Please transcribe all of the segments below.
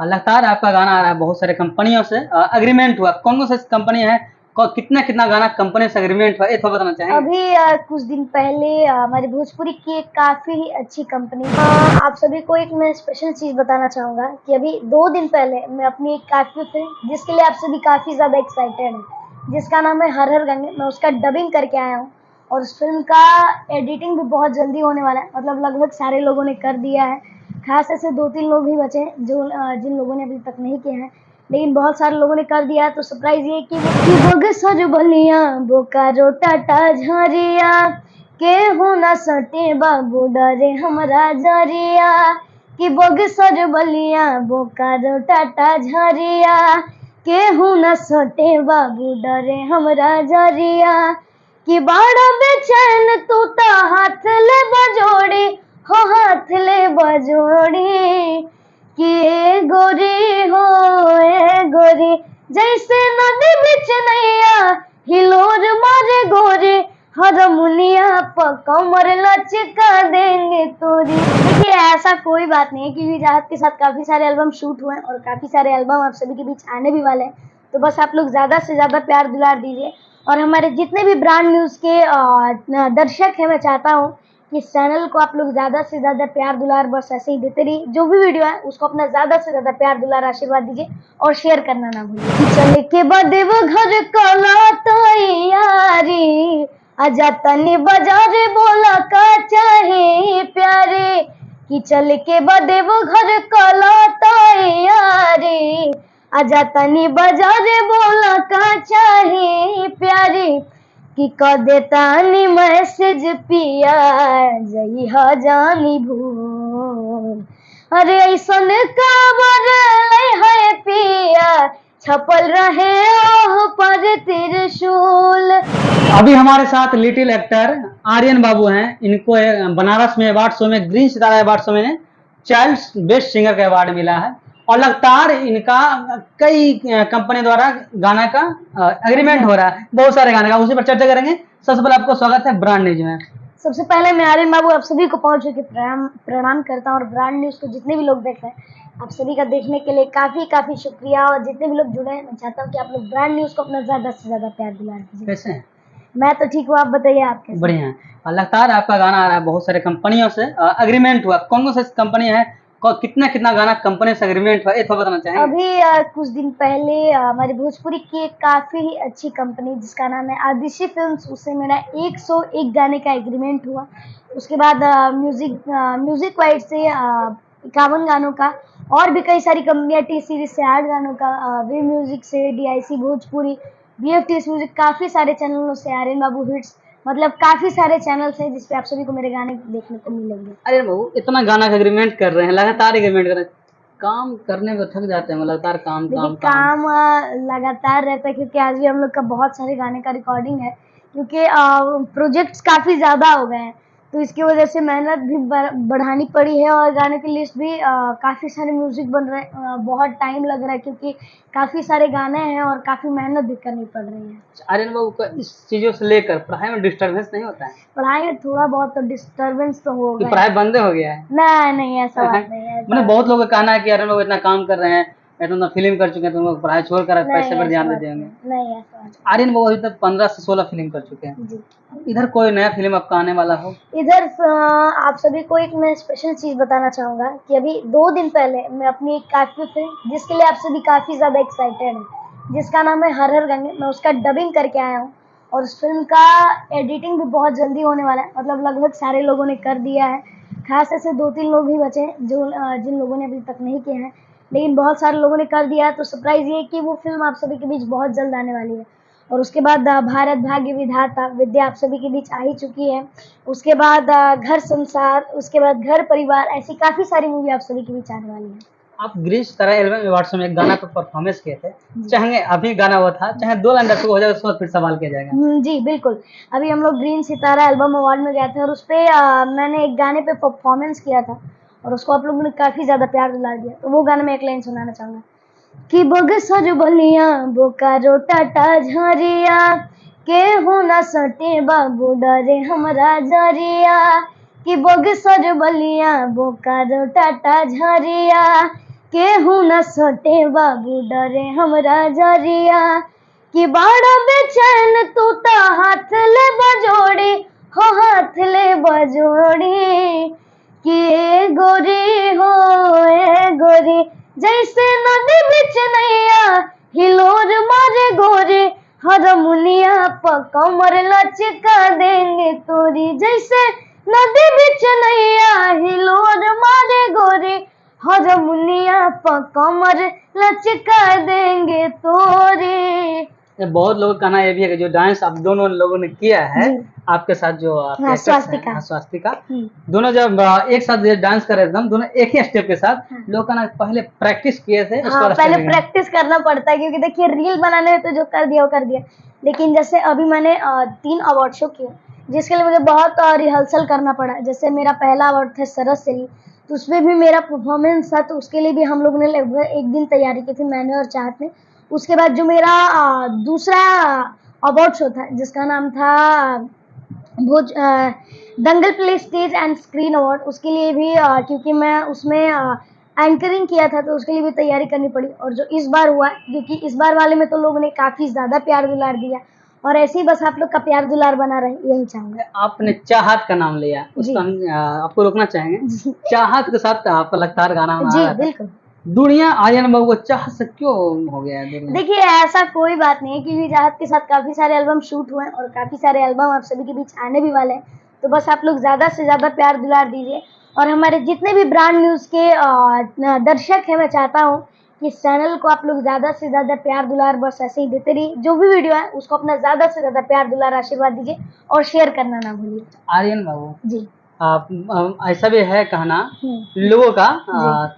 लगातार आपका गाना आ रहा है बहुत सारे कंपनियों से एग्रीमेंट हुआ। कौन कौन सी कंपनी है, कितना कितना गाना कंपनी से एग्रीमेंट हुआ, ये थोड़ा बताना चाहेंगे? अभी कुछ दिन पहले हमारी भोजपुरी की एक काफी ही अच्छी कंपनी आप सभी को एक मैं स्पेशल चीज बताना चाहूंगा कि अभी 2 दिन पहले मैं अपनी एक काफी फिल्म जिसके लिए आप सभी काफी ज्यादा एक्साइटेड हैं, जिसका नाम है हर हर गंगे, मैं उसका डबिंग करके आया हूँ। और उस फिल्म का एडिटिंग भी बहुत जल्दी होने वाला है, मतलब लगभग सारे लोगों ने कर दिया है। खास ऐसे 2-3 लोग ही बचे हैं जो जिन लोगों ने अभी तक नहीं किया है, लेकिन बहुत सारे लोगों ने कर दिया है। तो सरप्राइज ये कि बगसर बलिया बोकारो टाटा झरिया के हो ना सटे बाबू डरे हमरा जरिया कि बगसर बलिया बोकारो टाटा झरिया के हो ना सटे बाबू डरे हमरा जरिया कि बाड़ा बेचैन तू ता हाथ ले बजोड़ी हो हाथ ले बजोड़ी कि ए गोरी हो ए गोरी जैसे नदी बिच नैया हिलोर मारे गोरे हर मुनिया कमर लचका देंगे तोरी। देखिए ऐसा कोई बात नहीं है क्योंकि राहत के साथ काफी सारे एल्बम शूट हुए हैं और काफी सारे एल्बम आप सभी के बीच आने भी वाले हैं। तो बस आप लोग ज्यादा से ज्यादा प्यार दुलार दीजिए और हमारे जितने भी ब्रांड न्यूज के दर्शक हैं, मैं चाहता हूँ कि इस चैनल को आप लोग ज्यादा से ज्यादा प्यार दुलार बस ऐसे ही देते रहिए। जो भी वीडियो है उसको अपना ज्यादा से ज्यादा प्यार दुलार आशीर्वाद दीजिए और शेयर करना ना भूलिए। चले के बाद वो घर कला तैयारी आजा तनी बाजार बोला का चाहे प्यारे कि चल के बाद वो घर कला तैयारी आजा तनी बाजार बोला का चाहे प्यारे कि क देतानी मैसेज पिया जई ह जानी भूल अरे ऐसन काबर है पिया छपल रहे ओह पर त्रिशूल। अभी हमारे साथ लिटिल एक्टर आर्यन बाबू हैं। इनको बनारस में अवार्ड शो में ग्रीन सितारा अवार्ड शो में चाइल्ड बेस्ट सिंगर का अवार्ड मिला है और लगातार इनका कई कंपनी द्वारा गाना का एग्रीमेंट हो रहा है, बहुत सारे गाने का, उसी पर चर्चा करेंगे। सबसे पहले आपको स्वागत है ब्रांड न्यूज में। सबसे पहले मैं आर्यन बाबू आप सभी को पहुंच के प्रणाम करता हूं और ब्रांड न्यूज को जितने भी लोग देख रहे हैं आप सभी का देखने के लिए काफी शुक्रिया। और जितने भी लोग जुड़े हैं मैं चाहता हूं कि आप लोग ब्रांड न्यूज को अपना ज्यादा से ज्यादा प्यार दिलाएं। कैसे हैं? मैं तो ठीक हूँ, आप बताइए आप कैसे? बढ़िया है। लगातार आपका गाना आ रहा है बहुत सारे कंपनियों से एग्रीमेंट हुआ। कौन कौन सी कंपनी है, कितना कितना गाना कंपनी से एग्रीमेंट हुआ, ये थोड़ा बताना चाहेंगे? अभी कुछ दिन पहले हमारी भोजपुरी की एक काफी ही अच्छी कंपनी जिसका नाम है आदिशि फिल्म्स, उससे मेरा 101 गाने का एग्रीमेंट हुआ। उसके बाद म्यूजिक वाइड से 51 गानों का और भी कई सारी कंपनियां, टी सीरीज से 8 गानों का, वी म्यूजिक से, DIC भोजपुरी, BFTS म्यूजिक, काफी सारे चैनलों से, आर्यन बाबू हिट्स, मतलब काफी सारे चैनल्स हैं जिसपे आप सभी को मेरे गाने देखने को मिलेंगे। अरे बाबू इतना गाना का एग्रीमेंट कर रहे हैं, लगातार एग्रीमेंट कर रहे हैं, काम करने में थक जाते हैं लगातार काम देखिए काम लगातार रहता है क्योंकि आज भी हम लोग का बहुत सारे गाने का रिकॉर्डिंग है क्योंकि प्रोजेक्ट्स काफ़ी ज़्यादा हो गए हैं, तो इसकी वजह से मेहनत भी बढ़ानी पड़ी है और गाने की लिस्ट भी काफ़ी सारे म्यूजिक बन रहे हैं, बहुत टाइम लग रहा है क्योंकि काफ़ी सारे गाने हैं और काफ़ी मेहनत भी करनी पड़ रही है। आर्यन बाबू को इस चीजों से लेकर पढ़ाई में डिस्टर्बेंस नहीं होता है? पढ़ाई में थोड़ा बहुत तो डिस्टर्बेंस तो हो गया। पढ़ाई बंद हो गया है? नहीं ऐसा बात नहीं है। मैंने बहुत लोगों का कहना है कि आर्यन बाबू इतना काम कर रहे हैं, इतना फिल्म कर चुके हैं, तुम लोग पढ़ाई छोड़कर पैसे पर ध्यान देते होंगे। नहीं ऐसा आर्यन बाबू अभी तक 15 से 16 फिल्म कर चुके हैं जी। इधर कोई नया फिल्म आपका आने वाला हो? इधर आप सभी को एक मैं स्पेशल चीज बताना चाहूंगा कि अभी 2 दिन पहले मैं अपनी एक काफी फिल्म जिसके लिए आप सभी काफी ज्यादा एक्साइटेड हैं, जिसका नाम है हर हर गंगे, मैं उसका डबिंग करके आया हूँ। और उस फिल्म का एडिटिंग भी बहुत जल्दी होने वाला है, मतलब लगभग सारे लोगों ने कर दिया है। खास ऐसे 2-3 लोग ही बचे हैं जो जिन लोगों ने अभी तक नहीं किया है, लेकिन बहुत सारे लोगों ने कर दिया है। तो सरप्राइज ये कि वो फिल्म आप सभी के बीच बहुत जल्द आने वाली है। और उसके बाद भारत भाग्य विधाता विद्या आप सभी के बीच आ ही चुकी है। उसके बाद घर संसार, उसके बाद घर परिवार, ऐसी काफी सारी मूवी आप सभी के बीच आने वाली है। आप ग्रीन सितारा एल्बम अवार्ड में एक गाना पर परफॉर्मेंस किए थे, चाहे अभी गाना हुआ था, चाहे 2 लाइन हो जाएगा उसके बाद फिर सवाल किया जाएगा। जी बिल्कुल, अभी हम लोग ग्रीन सितारा एल्बम अवार्ड में गए थे और उस पे मैंने एक गाने पे परफॉर्मेंस किया था और उसको आप लोगों ने काफी ज्यादा प्यार दिला दिया। तो वो गाना मैं एक लाइन सुनाना चाहूंगा कि बगसर बलिया बोकारो टाटा झरिया के हो ना सटे बाबू डरे हमरा जरिया कि बगसर बलिया बोकारो टाटा झरिया केहू न सटे बाबू डरे हमरा जरिया कि बड़ा बेचैन तू तो हाथ ले बजोड़ी हो हाथ ले बजोड़ी कि ए गोरी हो ए गोरी जैसे नदी बिच नैया हिलोर मारे गोरी हर मुनिया प कमर लचका देंगे तोरी जैसे नदी बिच नैया हिलोर मारे गोरी हर मुनिया प कमर लचका देंगे तोरी। ये बहुत लोगों का कहना ये भी है कि जो डांस आप दोनों लोगों ने किया है जी। आपके साथ जो आपके हाँ, actors हैं, स्वास्तिका। हाँ, स्वास्तिका दोनों जब एक साथ डांस कर रहे थे हम दोनों एक ही स्टेप के साथ हाँ। लोग कहना पहले प्रैक्टिस किए थे उसके हाँ, बाद पहले step किए। प्रैक्टिस करना पड़ता है क्योंकि देखिए रील बनाने में तो जो कर दिया वो कर दिया, लेकिन जैसे अभी मैंने 3 अवार्ड शो किए जिसके लिए मुझे बहुत रिहर्सल करना पड़ा। जैसे मेरा पहला अवार्ड था सरस से, तो उसमें भी मेरा परफॉर्मेंस था, तो उसके लिए भी हम लोगों ने लगभग 1 दिन तैयारी की थी, मैंने और चाहत ने। उसके बाद जो मेरा दूसरा अवार्ड शो था जिसका नाम था Bhoj Dangal play stage and screen award, उसके लिए भी क्योंकि मैं उसमें एंकरिंग किया था तो उसके लिए भी तैयारी करनी पड़ी। और जो इस बार हुआ क्योंकि इस बार वाले में तो लोगों ने काफ़ी ज़्यादा प्यार दुलार दिया और ऐसे ही बस आप लोग का प्यार दुलार बना रहे यही चाहूँगा। आपने चाहत का नाम लिया जी। उसका हम आपको रोकना चाहेंगे। जी। चाहत के साथ आपका लगातार गाना आ जी रहा था। बिल्कुल। दुनिया आर्यन बाबू को चाहत से क्यों हो गया है दुनिया? देखिए ऐसा कोई बात नहीं है क्योंकि चाहत के साथ काफ़ी सारे एल्बम शूट हुए हैं और काफ़ी सारे एल्बम आप सभी के बीच आने भी वाले हैं, तो बस आप लोग ज़्यादा से ज़्यादा प्यार दुलार दीजिए। और हमारे जितने भी ब्रांड न्यूज़ के दर्शक हैं, मैं चाहता हूँ कि इस चैनल को आप लोग ज़्यादा से ज़्यादा प्यार दुलार बस ऐसे ही देते रहिए। जो भी वीडियो है उसको अपना ज़्यादा से ज़्यादा प्यार दुलार आशीर्वाद दीजिए और शेयर करना ना भूलिए। आर्यन बाबू जी। आप ऐसा भी है कहना हम्म। लोगों का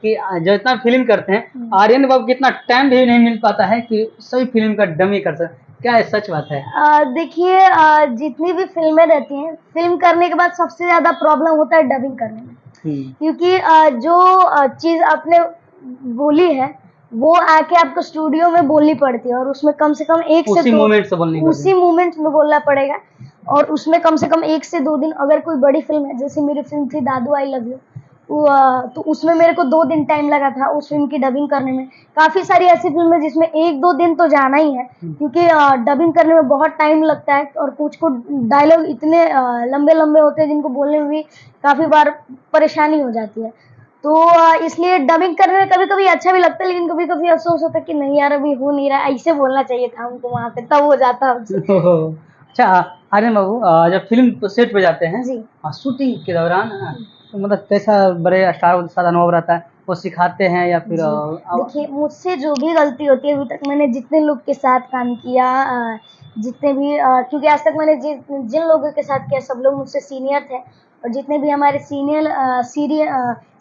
कि जो इतना फिल्म करते हैं आर्यन बाबू को इतना टाइम भी नहीं मिल पाता है कि सभी फिल्म का डमी कर सके। क्या ये सच बात है? देखिए जितनी भी फिल्में रहती हैं, फिल्म करने के बाद सबसे ज़्यादा प्रॉब्लम होता है डबिंग करने में, क्योंकि जो चीज़ आपने बोली है वो आके आपको स्टूडियो में बोलनी पड़ती है और उसमें कम से कम उसी मोमेंट से बोलनी पड़ती है। उसी मोमेंट में बोलना पड़ेगा और उसमें कम से कम 1 से 2 दिन। अगर कोई बड़ी फिल्म है जैसे मेरी फिल्म थी दादू आई लव यू, तो उसमें मेरे को 2 दिन टाइम लगा था उस फिल्म की डबिंग करने में। काफ़ी सारी ऐसी फिल्म है जिसमें 1-2 दिन तो जाना ही है क्योंकि डबिंग करने में बहुत टाइम लगता है और कुछ डायलॉग इतने लंबे लंबे होते हैं जिनको बोलने में भी काफ़ी बार परेशानी हो जाती है। तो इसलिए डबिंग करने में कभी कभी अच्छा भी लगता है लेकिन कभी कभी अफसोस होता है कि नहीं यार अभी हो नहीं रहा, ऐसे बोलना चाहिए था हमको वहाँ पे, तब हो जाता हमसे। अच्छा आर्यन बाबू जब फिल्म सेट पे जाते हैं जी। शूटिंग के दौरान तो मतलब कैसा बड़े स्टार के साथ अनुभव रहता है? वो सिखाते हैं या फिर देखिए मुझसे जो भी गलती होती है अभी तक मैंने जितने लोग के साथ काम किया, जितने भी क्योंकि आज तक मैंने जिन लोगों के साथ किया सब लोग मुझसे सीनियर थे और जितने भी हमारे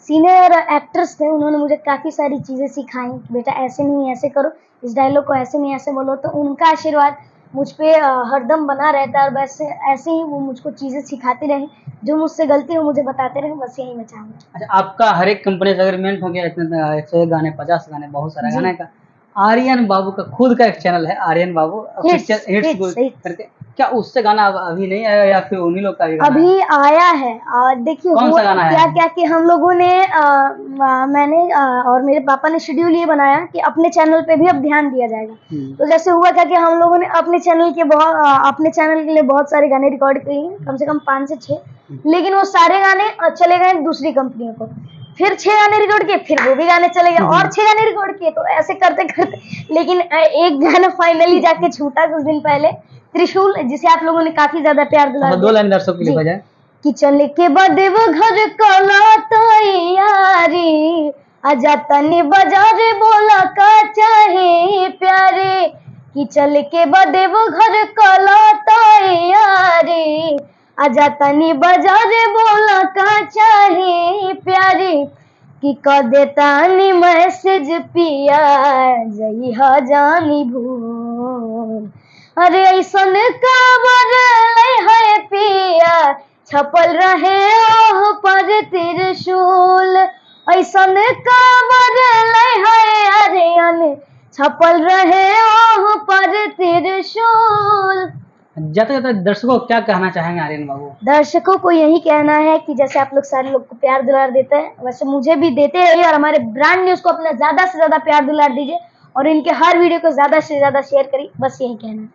सीनियर एक्टर्स थे उन्होंने मुझे काफ़ी सारी चीज़ें सिखाई कि बेटा ऐसे नहीं ऐसे करो, इस डायलॉग को ऐसे नहीं ऐसे बोलो। तो उनका आशीर्वाद मुझ पे हरदम बना रहता है और वैसे ऐसे ही वो मुझको चीज़ें सिखाते रहे, जो मुझसे गलती हो मुझे बताते रहे, बस यही मैं चाहूँगा। अच्छा आपका हर एक कंपनी से अग्रीमेंट हो गया इतने 101 गाने 50 गाने बहुत सारा गाने का। आर्यन बाबू का खुद का एक चैनल है आर्यन बाबू हिट्स करके, क्या उससे गाना अभी नहीं आया या फिर उन्हीं लोग का भी गाना अभी आया है? देखिए कौन सा गाना क्या है? क्या कि हम लोगों ने मैंने और मेरे पापा ने शेड्यूल ये बनाया कि अपने चैनल पे भी अब ध्यान दिया जाएगा। तो जैसे हुआ क्या कि हम लोगों ने अपने चैनल के लिए बहुत सारे गाने रिकॉर्ड किए हैं, कम से कम 5 से 6, लेकिन वो सारे गाने चले गए दूसरी कंपनियों को। फिर 6 गाने रिकॉर्ड किए, फिर वो भी गाने चले गए और 6 गाने रिकॉर्ड किए, तो ऐसे करते करते लेकिन एक गाना फाइनली जाके छूटा कुछ दिन पहले, त्रिशूल, जिसे आप लोगों ने काफी ज्यादा प्यार दुलार 2 लाइन दर्शकों के लिए बजाएं। कि चले के बदे वो घर कला तैयारी आजा तनी बाजार बोला का चाहे प्यारे, कि चले के बदे वो घर कला तैयारी आजा तनी बाजार बोला का चाहे प्यारे, कि कदे तानी मैसेज पिया जई हा जानी भूल, अरे ऐसन काबर है पिया छपल रहे ओह पर त्रिशूल, ऐसन काबर है अरे छपल रहे ओह पर त्रिशूल। जाते जाते दर्शकों को क्या कहना चाहेंगे आर्यन बाबू? दर्शकों को यही कहना है कि जैसे आप लोग सारे लोग को प्यार दुलार देते हैं वैसे मुझे भी देते रहिए और हमारे ब्रांड न्यूज को अपना ज्यादा से ज्यादा प्यार दुलार दीजिए और इनके हर वीडियो को ज्यादा से ज्यादा शेयर करिए, बस यही कहना है।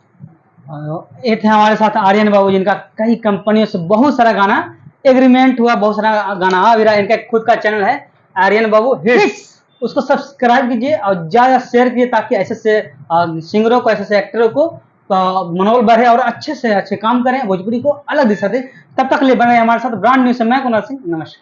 ये थे हमारे साथ आर्यन बाबू, जिनका कई कंपनियों से बहुत सारा गाना एग्रीमेंट हुआ, बहुत सारा गाना आ भी रहा है। इनका खुद का चैनल है आर्यन बाबू हिट्स, उसको सब्सक्राइब कीजिए और ज्यादा शेयर कीजिए ताकि ऐसे से सिंगरों को, ऐसे से एक्टरों को मनोबल बढ़े और अच्छे से अच्छे काम करें, भोजपुरी को अलग दिशा दे। तब तक ले बने हमारे साथ ब्रांड न्यूज से मैं कुणाल सिंह, नमस्कार।